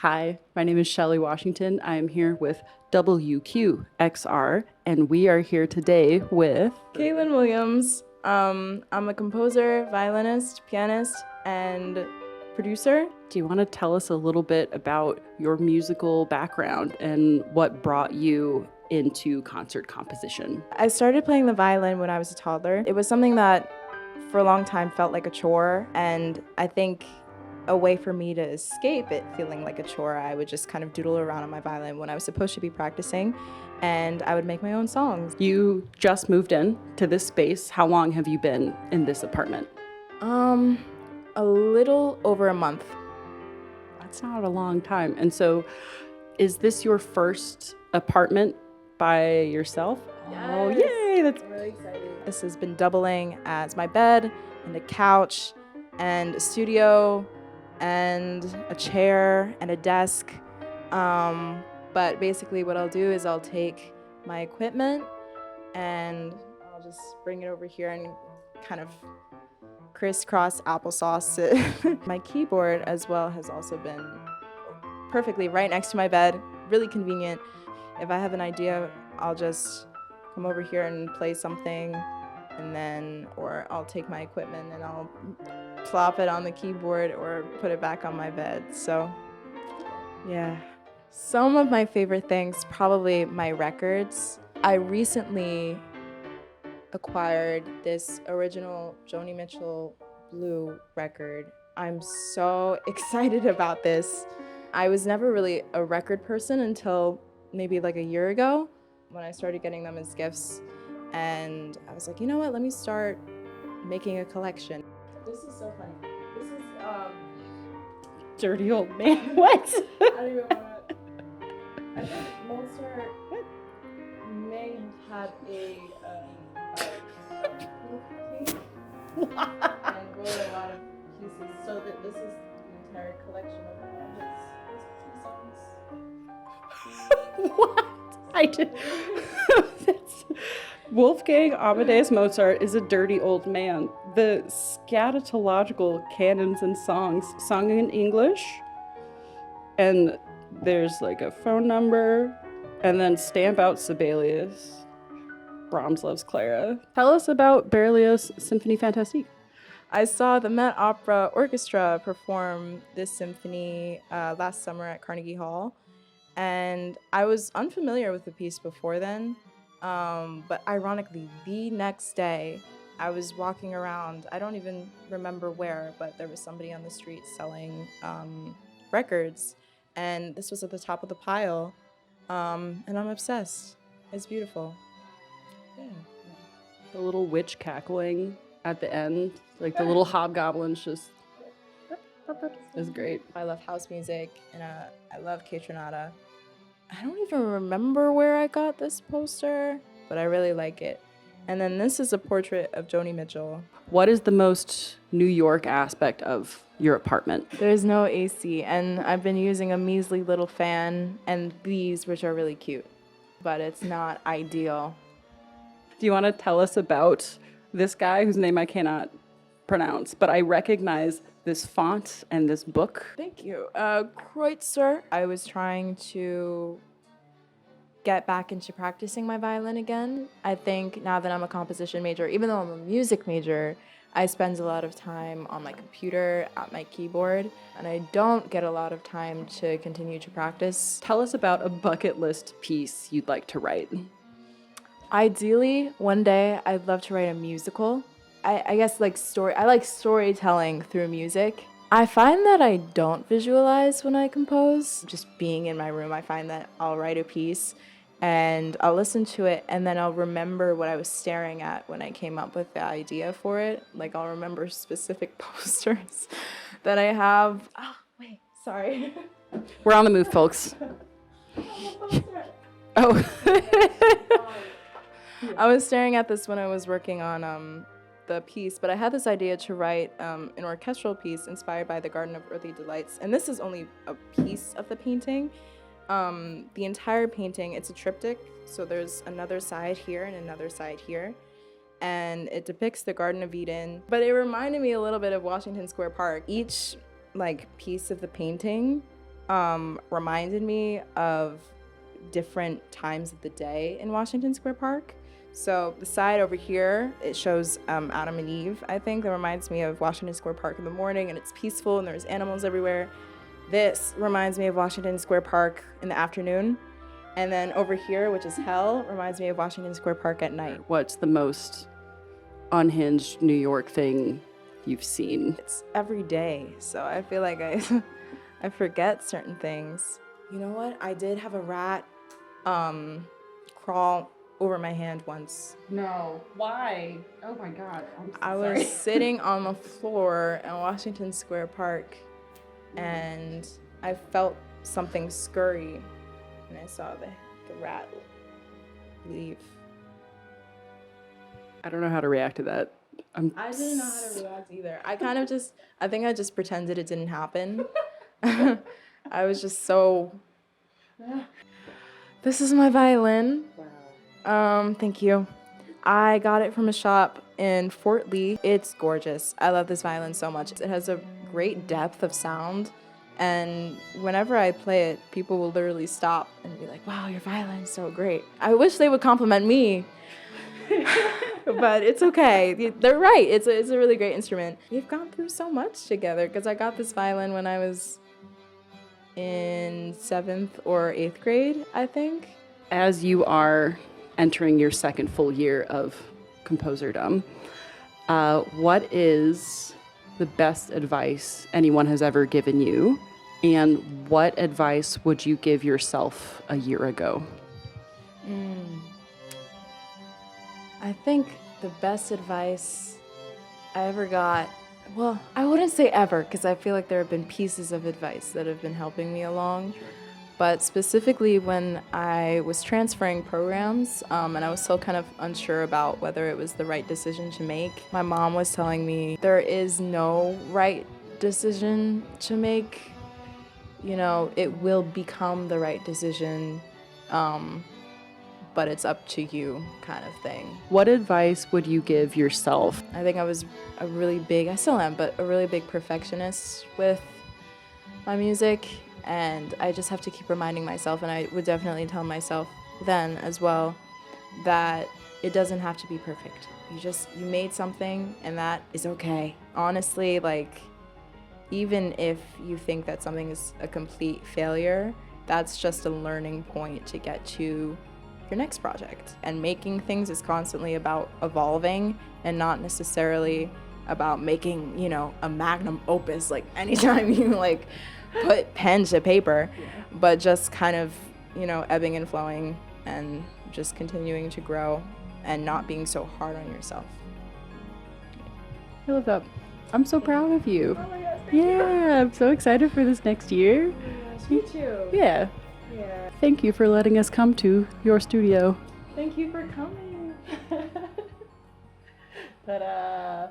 Hi, my name is Shelley Washington. I am here with WQXR, and we are here today with Kailyn Williams. I'm a composer, violinist, pianist, and producer. Do you want to tell us a little bit about your musical background and what brought you into concert composition? I started playing the violin when I was a toddler. It was something that for a long time felt like a chore, and I think a way for me to escape it feeling like a chore, I would just kind of doodle around on my violin when I was supposed to be practicing, and I would make my own songs. You just moved in to this space. How long have you been in this apartment? A little over a month. That's not a long time. And so is this your first apartment by yourself? Yes. Oh, yay! That's really exciting. This has been doubling as my bed and a couch and a studio and a chair and a desk. But basically what I'll do is I'll take my equipment and I'll just bring it over here and kind of crisscross applesauce it. My keyboard as well has also been perfectly right next to my bed, really convenient. If I have an idea, I'll just come over here and play something, and then, or I'll take my equipment and I'll plop it on the keyboard or put it back on my bed. So, yeah. Some of my favorite things, probably my records. I recently acquired this original Joni Mitchell Blue record. I'm so excited about this. I was never really a record person until maybe like a year ago when I started getting them as gifts. And I was like, you know what, let me start making a collection. This is so funny. This is, dirty old man. What? I don't even want to, I think Mozart may have had a and wrote a lot of pieces, so that this is the entire collection of his songs. What? I did. Wolfgang Amadeus Mozart is a dirty old man. The scatological canons and songs sung in English, and there's like a phone number, and then stamp out Sibelius. Brahms loves Clara. Tell us about Berlioz' Symphonie Fantastique. I saw the Met Opera Orchestra perform this symphony last summer at Carnegie Hall, and I was unfamiliar with the piece before then, but ironically, the next day, I was walking around, I don't even remember where, but there was somebody on the street selling records, and this was at the top of the pile, and I'm obsessed. It's beautiful. Yeah. The little witch cackling at the end, like the little hobgoblins just is great. I love house music, and I love Kaytranada. I don't even remember where I got this poster, but I really like it. And then this is a portrait of Joni Mitchell. What is the most New York aspect of your apartment? There's no AC, and I've been using a measly little fan and these, which are really cute, but it's not ideal. Do you want to tell us about this guy whose name I cannot pronounce, but I recognize this font and this book? Thank you. Kreutzer. I was trying to get back into practicing my violin again. I think now that I'm a composition major, even though I'm a music major, I spend a lot of time on my computer, at my keyboard, and I don't get a lot of time to continue to practice. Tell us about a bucket list piece you'd like to write. Ideally, one day, I'd love to write a musical. I guess I like storytelling through music. I find that I don't visualize when I compose. Just being in my room, I find that I'll write a piece and I'll listen to it, and then I'll remember what I was staring at when I came up with the idea for it. Like, I'll remember specific posters that I have. Oh, wait, sorry. We're on the move, folks. Oh. I was staring at this when I was working on the piece, but I had this idea to write an orchestral piece inspired by the Garden of Earthly Delights, and this is only a piece of the painting. The entire painting, it's a triptych, so there's another side here and another side here, and it depicts the Garden of Eden, but it reminded me a little bit of Washington Square Park. Each piece of the painting reminded me of different times of the day in Washington Square Park. So the side over here, it shows Adam and Eve, I think. That reminds me of Washington Square Park in the morning, and it's peaceful, and there's animals everywhere. This reminds me of Washington Square Park in the afternoon. And then over here, which is hell, reminds me of Washington Square Park at night. What's the most unhinged New York thing you've seen? It's every day, so I feel like I forget certain things. You know what? I did have a rat crawl over my hand once. No. Why? Oh my God. I was sitting on the floor in Washington Square Park, and I felt something scurry, and I saw the rat leave. I don't know how to react to that. I didn't know how to react either. I think I just pretended it didn't happen. I was just so... This is my violin. Wow. Thank you. I got it from a shop in Fort Lee. It's gorgeous. I love this violin so much. It has a great depth of sound, and whenever I play it, people will literally stop and be like, wow, your violin's so great. I wish they would compliment me. But it's okay. They're right. It's a really great instrument. We've gone through so much together because I got this violin when I was in 7th or 8th grade, I think. As you are entering your second full year of composerdom, what is the best advice anyone has ever given you, and what advice would you give yourself a year ago? I think the best advice I ever got, well, I wouldn't say ever, because I feel like there have been pieces of advice that have been helping me along. Sure. But specifically when I was transferring programs, and I was still kind of unsure about whether it was the right decision to make, my mom was telling me there is no right decision to make. You know, it will become the right decision, but it's up to you, kind of thing. What advice would you give yourself? I think I was I still am, but a really big perfectionist with my music, and I just have to keep reminding myself, and I would definitely tell myself then as well, that it doesn't have to be perfect. You made something, and that is okay. Honestly, like, even if you think that something is a complete failure, that's just a learning point to get to your next project. And making things is constantly about evolving and not necessarily about making, a magnum opus, like anytime you like put pen to paper, but just kind of, ebbing and flowing and just continuing to grow and not being so hard on yourself. I love that. I'm so proud of you. Oh my gosh, yeah, I'm so excited for this next year. Oh my gosh, me too. Yeah. Yeah. Thank you for letting us come to your studio. Thank you for coming. Ta-da.